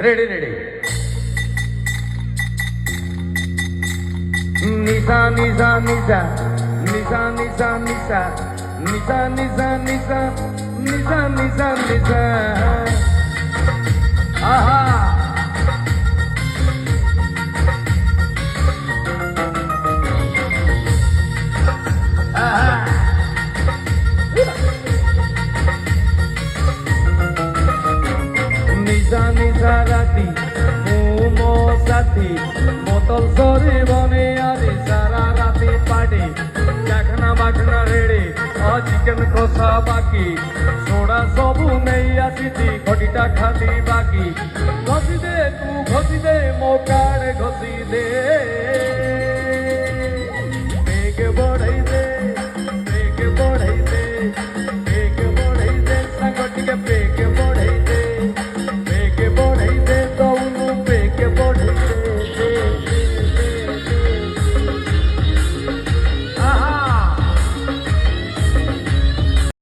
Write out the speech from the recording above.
ready ready निशा निशा निशा निशा निशा निशा निशा निशा निशा निशा निशा निशा आहा निशा निशा राती मोमो साथी बोतल सरी बने आदि सारा राती पार्टी चाखना बाखना रेडी और चिकन कषा बाकी सोडा सबू नहीं आसी खटीटा खाली बाकी